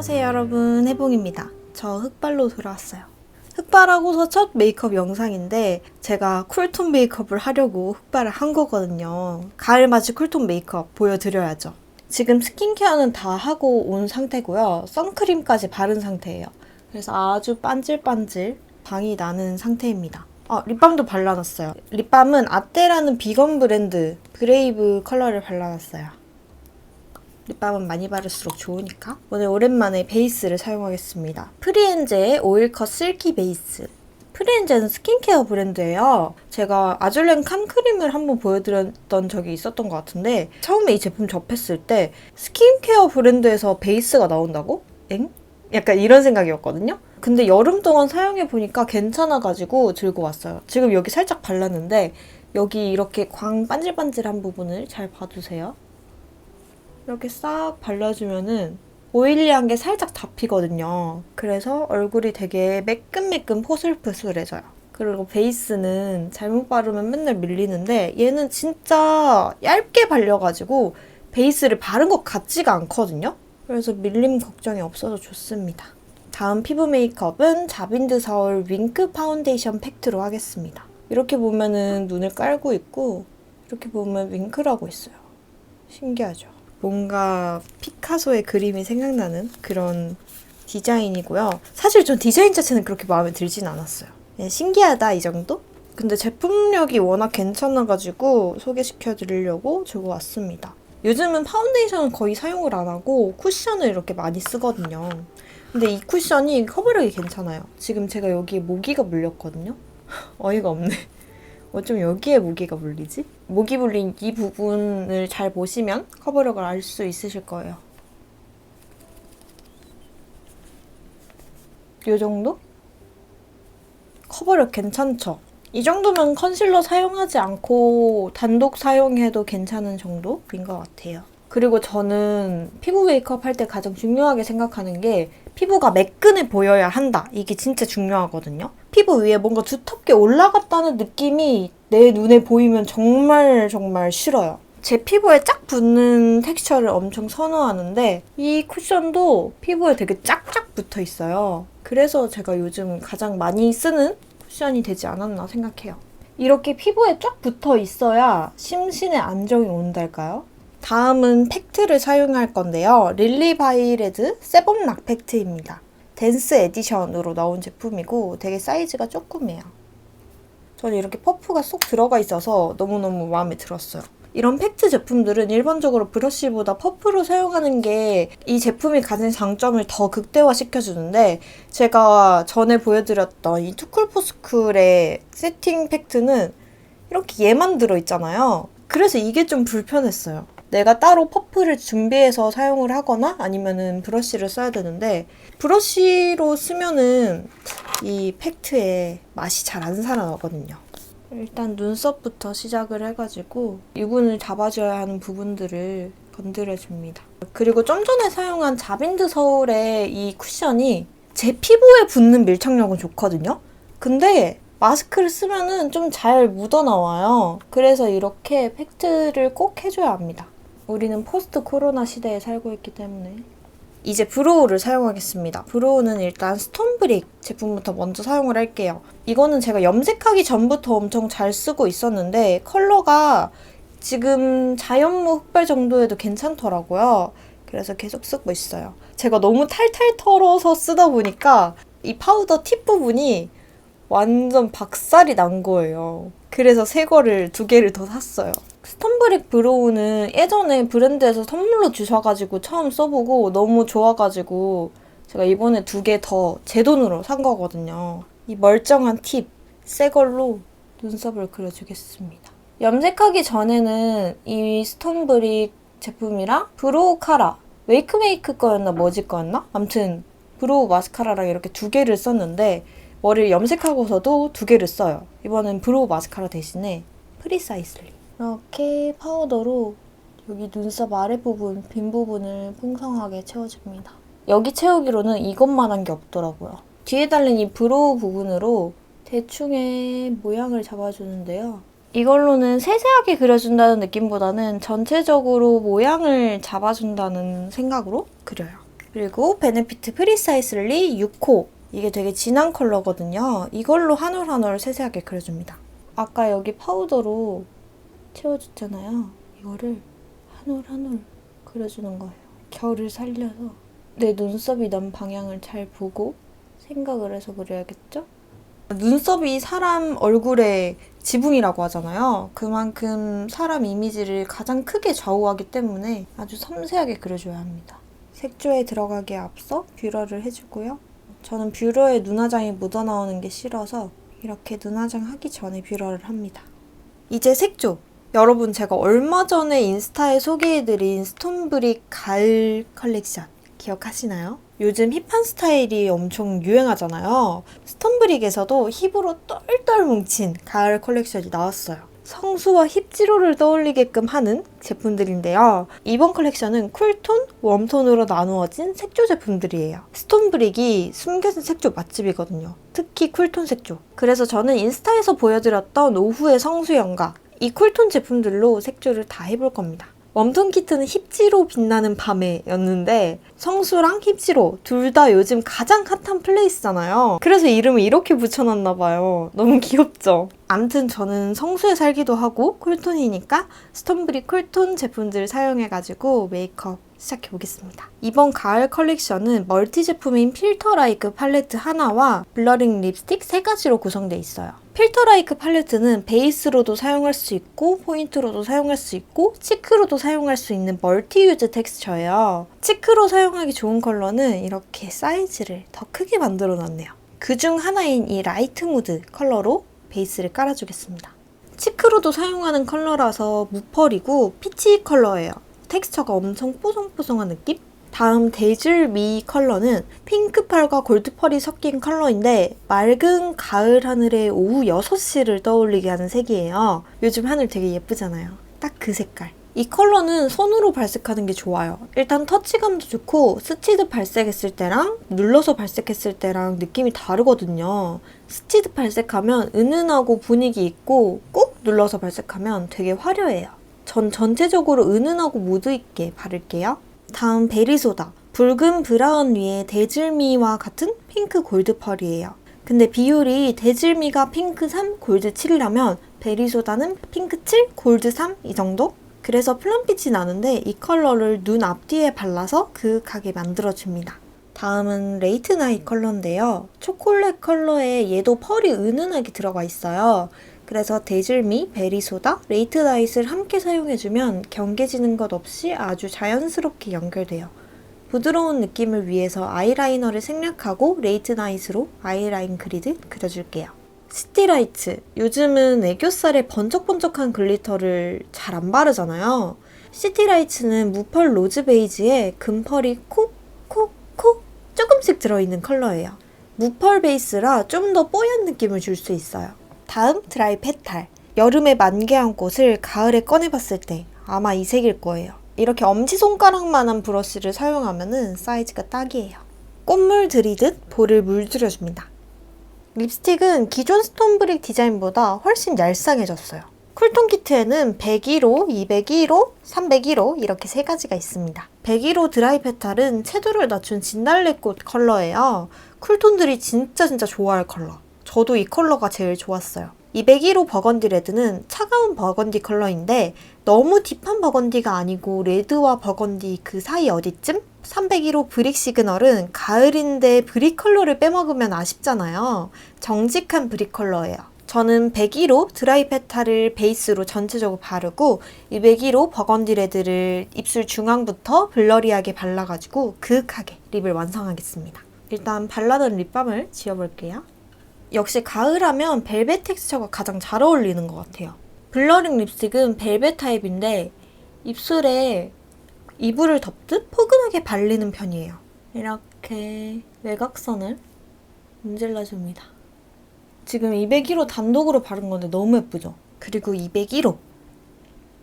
안녕하세요 여러분, 해봉입니다. 저 흑발로 돌아왔어요. 흑발하고서 첫 메이크업 영상인데 제가 쿨톤 메이크업을 하려고 흑발을 한 거거든요. 가을맞이 쿨톤 메이크업 보여드려야죠. 지금 스킨케어는 다 하고 온 상태고요. 선크림까지 바른 상태예요. 그래서 아주 반질반질 광이 나는 상태입니다. 립밤도 발라놨어요. 립밤은 아떼라는 비건 브랜드 브레이브 컬러를 발라놨어요. 립밤은 많이 바를수록 좋으니까. 오늘 오랜만에 베이스를 사용하겠습니다. 프리엔제의 오일컷 실키 베이스. 프리엔제는 스킨케어 브랜드예요. 제가 아줄렌 캄크림을 한번 보여드렸던 적이 있었던 것 같은데 처음에 이 제품 접했을 때 스킨케어 브랜드에서 베이스가 나온다고? 엥? 약간 이런 생각이었거든요. 근데 여름 동안 사용해보니까 괜찮아가지고 들고 왔어요. 지금 여기 살짝 발랐는데 여기 이렇게 광 반질반질한 부분을 잘 봐주세요. 이렇게 싹 발라주면은 오일리한 게 살짝 잡히거든요. 그래서 얼굴이 되게 매끈매끈 포슬포슬해져요. 그리고 베이스는 잘못 바르면 맨날 밀리는데 얘는 진짜 얇게 발려가지고 베이스를 바른 것 같지가 않거든요. 그래서 밀림 걱정이 없어서 좋습니다. 다음 피부 메이크업은 자빈드 서울 윙크 파운데이션 팩트로 하겠습니다. 이렇게 보면은 눈을 깔고 있고 이렇게 보면 윙크를 하고 있어요. 신기하죠? 뭔가 피카소의 그림이 생각나는 그런 디자인이고요. 사실 전 디자인 자체는 그렇게 마음에 들진 않았어요. 그냥 신기하다 이 정도? 근데 제품력이 워낙 괜찮아가지고 소개시켜드리려고 들고 왔습니다. 요즘은 파운데이션은 거의 사용을 안 하고 쿠션을 이렇게 많이 쓰거든요. 근데 이 쿠션이 커버력이 괜찮아요. 지금 제가 여기에 모기가 물렸거든요. 어이가 없네. 어쩜 여기에 모기가 물리지? 모기 물린 이 부분을 잘 보시면 커버력을 알 수 있으실 거예요. 이 정도? 커버력 괜찮죠? 이 정도면 컨실러 사용하지 않고 단독 사용해도 괜찮은 정도인 것 같아요. 그리고 저는 피부 메이크업 할 때 가장 중요하게 생각하는 게 피부가 매끈해 보여야 한다. 이게 진짜 중요하거든요. 피부 위에 뭔가 두텁게 올라갔다는 느낌이 내 눈에 보이면 정말 싫어요. 제 피부에 쫙 붙는 텍스처를 엄청 선호하는데 이 쿠션도 피부에 되게 쫙쫙 붙어 있어요. 그래서 제가 요즘 가장 많이 쓰는 쿠션이 되지 않았나 생각해요. 이렇게 피부에 쫙 붙어 있어야 심신의 안정이 온달까요? 다음은 팩트를 사용할 건데요. 릴리바이레드 세범 락 팩트입니다. 댄스 에디션으로 나온 제품이고 되게 사이즈가 조그매요. 저는 이렇게 퍼프가 쏙 들어가 있어서 너무너무 마음에 들었어요. 이런 팩트 제품들은 일반적으로 브러쉬보다 퍼프로 사용하는 게 이 제품이 가진 장점을 더 극대화시켜주는데 제가 전에 보여드렸던 이 투쿨포스쿨의 세팅 팩트는 이렇게 얘만 들어있잖아요. 그래서 이게 좀 불편했어요. 내가 따로 퍼프를 준비해서 사용을 하거나 아니면은 브러쉬를 써야 되는데 브러쉬로 쓰면은 이 팩트의 맛이 잘 안 살아나거든요. 일단 눈썹부터 시작을 해가지고 유분을 잡아줘야 하는 부분들을 건드려줍니다. 그리고 좀 전에 사용한 자빈드 서울의 이 쿠션이 제 피부에 붙는 밀착력은 좋거든요. 근데 마스크를 쓰면은 좀 잘 묻어나와요. 그래서 이렇게 팩트를 꼭 해줘야 합니다. 우리는 포스트 코로나 시대에 살고 있기 때문에. 이제 브로우를 사용하겠습니다. 브로우는 일단 스톤브릭 제품부터 먼저 사용을 할게요. 이거는 제가 염색하기 전부터 엄청 잘 쓰고 있었는데 컬러가 지금 자연무 흑발 정도에도 괜찮더라고요. 그래서 계속 쓰고 있어요. 제가 너무 탈탈 털어서 쓰다 보니까 이 파우더 팁 부분이 완전 박살이 난 거예요. 그래서 새 거를 2개를 더 샀어요. 스톤브릭 브로우는 예전에 브랜드에서 선물로 주셔가지고 처음 써보고 너무 좋아가지고 제가 이번에 2개 더 제 돈으로 산 거거든요. 이 멀쩡한 팁, 새 걸로 눈썹을 그려주겠습니다. 염색하기 전에는 이 스톤브릭 제품이랑 브로우 카라, 웨이크메이크 거였나 뭐지 거였나? 아무튼 브로우 마스카라랑 이렇게 2개를 썼는데 머리를 염색하고서도 2개를 써요. 이번엔 브로우 마스카라 대신에 프리사이슬리. 이렇게 파우더로 여기 눈썹 아랫부분, 빈 부분을 풍성하게 채워줍니다. 여기 채우기로는 이것만한 게 없더라고요. 뒤에 달린 이 브로우 부분으로 대충의 모양을 잡아주는데요. 이걸로는 세세하게 그려준다는 느낌보다는 전체적으로 모양을 잡아준다는 생각으로 그려요. 그리고 베네피트 프리사이슬리 6호. 이게 되게 진한 컬러거든요. 이걸로 한 올 한 올 세세하게 그려줍니다. 아까 여기 파우더로 채워줬잖아요. 이거를 한 올 한 올 그려주는 거예요. 결을 살려서 내 눈썹이 난 방향을 잘 보고 생각을 해서 그려야겠죠? 눈썹이 사람 얼굴의 지붕이라고 하잖아요. 그만큼 사람 이미지를 가장 크게 좌우하기 때문에 아주 섬세하게 그려줘야 합니다. 색조에 들어가기에 앞서 뷰러를 해주고요. 저는 뷰러에 눈화장이 묻어나오는 게 싫어서 이렇게 눈화장 하기 전에 뷰러를 합니다. 이제 색조! 여러분 제가 얼마 전에 인스타에 소개해드린 스톤브릭 가을 컬렉션 기억하시나요? 요즘 힙한 스타일이 엄청 유행하잖아요. 스톤브릭에서도 힙으로 똘똘 뭉친 가을 컬렉션이 나왔어요. 성수와 힙지로를 떠올리게끔 하는 제품들인데요. 이번 컬렉션은 쿨톤, 웜톤으로 나누어진 색조 제품들이에요. 스톤브릭이 숨겨진 색조 맛집이거든요. 특히 쿨톤 색조. 그래서 저는 인스타에서 보여드렸던 오후의 성수연가 이 쿨톤 제품들로 색조를 다 해볼 겁니다. 웜톤 키트는 힙지로 빛나는 밤에 였는데 성수랑 힙지로 둘 다 요즘 가장 핫한 플레이스잖아요. 그래서 이름을 이렇게 붙여놨나봐요. 너무 귀엽죠? 암튼 저는 성수에 살기도 하고 쿨톤이니까 스톤브릭 쿨톤 제품들을 사용해가지고 메이크업 시작해보겠습니다. 이번 가을 컬렉션은 멀티 제품인 필터라이크 팔레트 하나와 블러링 립스틱 3가지로 구성되어 있어요. 필터라이크 팔레트는 베이스로도 사용할 수 있고 포인트로도 사용할 수 있고 치크로도 사용할 수 있는 멀티 유즈 텍스처예요. 치크로 사용하기 좋은 컬러는 이렇게 사이즈를 더 크게 만들어 놨네요. 그중 하나인 이 라이트 무드 컬러로 베이스를 깔아주겠습니다. 치크로도 사용하는 컬러라서 무펄이고 피치 컬러예요. 텍스처가 엄청 뽀송뽀송한 느낌? 다음 데즐미 컬러는 핑크펄과 골드펄이 섞인 컬러인데 맑은 가을 하늘의 오후 6시를 떠올리게 하는 색이에요. 요즘 하늘 되게 예쁘잖아요. 딱 그 색깔. 이 컬러는 손으로 발색하는 게 좋아요. 일단 터치감도 좋고 스치드 발색했을 때랑 눌러서 발색했을 때랑 느낌이 다르거든요. 스치드 발색하면 은은하고 분위기 있고 꾹 눌러서 발색하면 되게 화려해요. 전 전체적으로 은은하고 무드 있게 바를게요. 다음 베리소다. 붉은 브라운 위에 데즐미와 같은 핑크 골드 펄이에요. 근데 비율이 데즐미가 핑크 3, 골드 7이라면 베리소다는 핑크 7, 골드 3 이 정도? 그래서 플럼빛이 나는데 이 컬러를 눈 앞뒤에 발라서 그윽하게 만들어줍니다. 다음은 레이트 나잇 컬러인데요. 초콜릿 컬러에 얘도 펄이 은은하게 들어가 있어요. 그래서 데즐미, 베리소다, 레이트 나잇을 함께 사용해주면 경계지는 것 없이 아주 자연스럽게 연결돼요. 부드러운 느낌을 위해서 아이라이너를 생략하고 레이트 나잇으로 아이라인 그리드 그려줄게요. 시티라이트. 요즘은 애교살에 번쩍번쩍한 글리터를 잘 안 바르잖아요. 시티라이트는 무펄 로즈 베이지에 금펄이 콕 조금씩 들어있는 컬러예요. 무펄 베이스라 좀 더 뽀얀 느낌을 줄 수 있어요. 다음 드라이 페탈. 여름에 만개한 꽃을 가을에 꺼내봤을 때 아마 이 색일 거예요. 이렇게 엄지손가락만한 브러쉬를 사용하면 사이즈가 딱이에요. 꽃물 들이듯 볼을 물들여줍니다. 립스틱은 기존 스톤브릭 디자인보다 훨씬 얄쌍해졌어요. 쿨톤 키트에는 101호, 201호, 301호 이렇게 3가지가 있습니다. 101호 드라이 페탈은 채도를 낮춘 진달래꽃 컬러예요. 쿨톤들이 진짜 좋아할 컬러. 저도 이 컬러가 제일 좋았어요. 201호 버건디 레드는 차가운 버건디 컬러인데 너무 딥한 버건디가 아니고 레드와 버건디 그 사이 어디쯤? 301호 브릭 시그널은 가을인데 브릭 컬러를 빼먹으면 아쉽잖아요. 정직한 브릭 컬러예요. 저는 101호 드라이 페탈을 베이스로 전체적으로 바르고 201호 버건디 레드를 입술 중앙부터 블러리하게 발라가지고 그윽하게 립을 완성하겠습니다. 일단 발라둔 립밤을 지워볼게요. 역시 가을하면 벨벳 텍스처가 가장 잘 어울리는 것 같아요. 블러링 립스틱은 벨벳 타입인데 입술에 이불을 덮듯 포근하게 발리는 편이에요. 이렇게 외곽선을 문질러줍니다. 지금 201호 단독으로 바른 건데 너무 예쁘죠? 그리고 201호.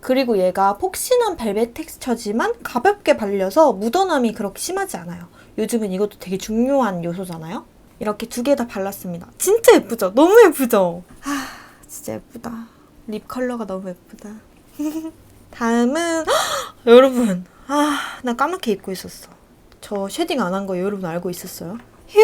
그리고 얘가 폭신한 벨벳 텍스처지만 가볍게 발려서 묻어남이 그렇게 심하지 않아요. 요즘은 이것도 되게 중요한 요소잖아요? 이렇게 2개 다 발랐습니다. 진짜 예쁘죠? 너무 예쁘죠? 진짜 예쁘다. 립 컬러가 너무 예쁘다. 다음은 여러분, 나 까맣게 입고 있었어. 저 쉐딩 안 한 거 여러분 알고 있었어요? 휴!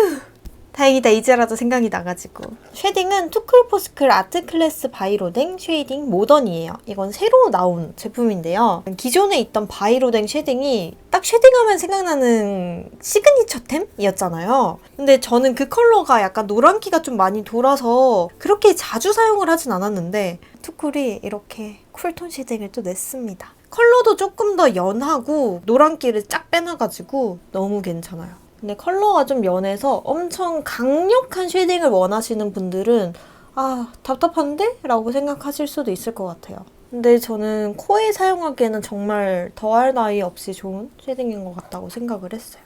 다행이다. 이제라도 생각이 나가지고. 쉐딩은 투쿨포스클 아트클래스 바이로댕 쉐이딩 모던이에요. 이건 새로 나온 제품인데요. 기존에 있던 바이로댕 쉐딩이 딱 쉐딩하면 생각나는 시그니처템이었잖아요. 근데 저는 그 컬러가 약간 노란기가 좀 많이 돌아서 그렇게 자주 사용을 하진 않았는데 투쿨이 이렇게 쿨톤 쉐딩을 또 냈습니다. 컬러도 조금 더 연하고 노란기를 쫙 빼놔가지고 너무 괜찮아요. 근데 컬러가 좀 연해서 엄청 강력한 쉐딩을 원하시는 분들은 아, 답답한데? 라고 생각하실 수도 있을 것 같아요. 근데 저는 코에 사용하기에는 정말 더할 나위 없이 좋은 쉐딩인 것 같다고 생각을 했어요.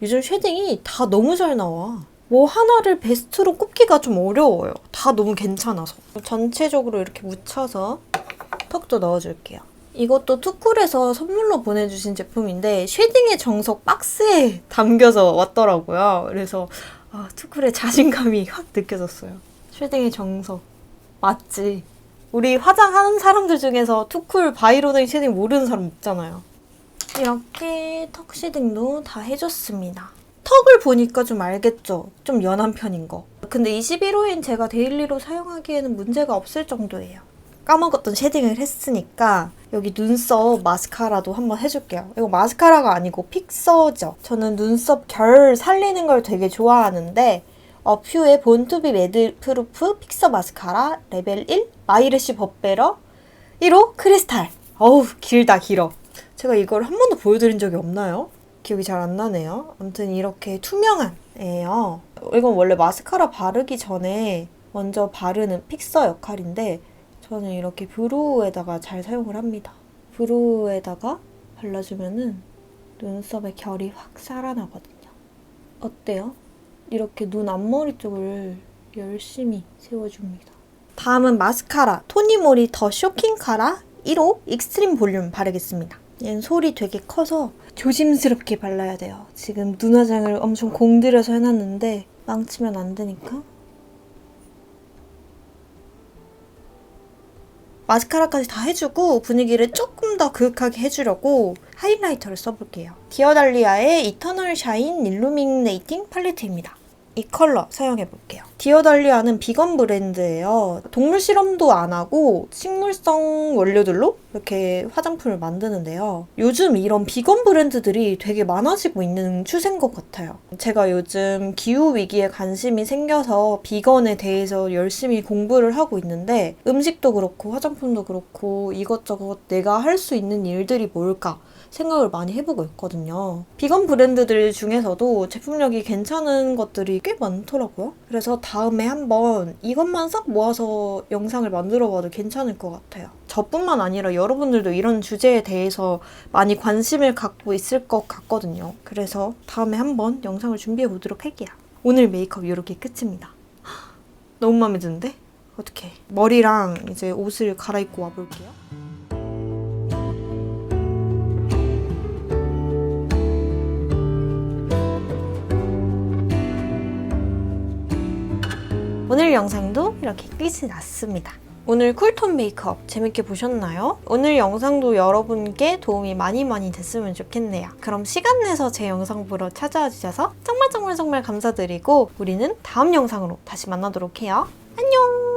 요즘 쉐딩이 다 너무 잘 나와. 뭐 하나를 베스트로 꼽기가 좀 어려워요. 다 너무 괜찮아서. 전체적으로 이렇게 묻혀서 턱도 넣어줄게요. 이것도 투쿨에서 선물로 보내주신 제품인데 쉐딩의 정석 박스에 담겨서 왔더라고요. 그래서 투쿨의 자신감이 확 느껴졌어요. 쉐딩의 정석 맞지? 우리 화장하는 사람들 중에서 투쿨 바이로댕 쉐딩 모르는 사람 없잖아요. 이렇게 턱 쉐딩도 다 해줬습니다. 턱을 보니까 좀 알겠죠? 좀 연한 편인 거. 근데 21호인 제가 데일리로 사용하기에는 문제가 없을 정도예요. 까먹었던 쉐딩을 했으니까 여기 눈썹 마스카라도 한번 해줄게요. 이거 마스카라가 아니고 픽서죠. 저는 눈썹 결 살리는 걸 되게 좋아하는데 어퓨의 본투비 매드프루프 픽서 마스카라 레벨 1 마이르시 법베러 1호 크리스탈. 어우 길다 길어. 제가 이걸 한 번도 보여드린 적이 없나요? 기억이 잘 안 나네요. 아무튼 이렇게 투명한 애예요. 이건 원래 마스카라 바르기 전에 먼저 바르는 픽서 역할인데 저는 이렇게 브로우에다가 잘 사용을 합니다. 브로우에다가 발라주면은 눈썹의 결이 확 살아나거든요. 어때요? 이렇게 눈 앞머리 쪽을 열심히 세워줍니다. 다음은 마스카라 토니모리 더 쇼킹 카라 1호 익스트림 볼륨 바르겠습니다. 얘는 솔이 되게 커서 조심스럽게 발라야 돼요. 지금 눈화장을 엄청 공들여서 해놨는데 망치면 안 되니까. 마스카라까지 다 해주고 분위기를 조금 더 그윽하게 해주려고 하이라이터를 써볼게요. 디어달리아의 이터널 샤인 일루미네이팅 팔레트입니다. 이 컬러 사용해볼게요. 디어달리아는 비건 브랜드예요. 동물 실험도 안 하고 식물성 원료들로 이렇게 화장품을 만드는데요. 요즘 이런 비건 브랜드들이 되게 많아지고 있는 추세인 것 같아요. 제가 요즘 기후위기에 관심이 생겨서 비건에 대해서 열심히 공부를 하고 있는데 음식도 그렇고 화장품도 그렇고 이것저것 내가 할 수 있는 일들이 뭘까 생각을 많이 해보고 있거든요. 비건 브랜드들 중에서도 제품력이 괜찮은 것들이 꽤 많더라고요. 그래서 다음에 한번 이것만 싹 모아서 영상을 만들어봐도 괜찮을 것 같아요. 저뿐만 아니라 여러분들도 이런 주제에 대해서 많이 관심을 갖고 있을 것 같거든요. 그래서 다음에 한번 영상을 준비해보도록 할게요. 오늘 메이크업 이렇게 끝입니다. 너무 마음에 드는데? 어떡해. 머리랑 이제 옷을 갈아입고 와볼게요. 오늘 영상도 이렇게 끝이 났습니다. 오늘 쿨톤 메이크업 재밌게 보셨나요? 오늘 영상도 여러분께 도움이 많이 됐으면 좋겠네요. 그럼 시간 내서 제 영상 보러 찾아와 주셔서 정말 감사드리고 우리는 다음 영상으로 다시 만나도록 해요. 안녕!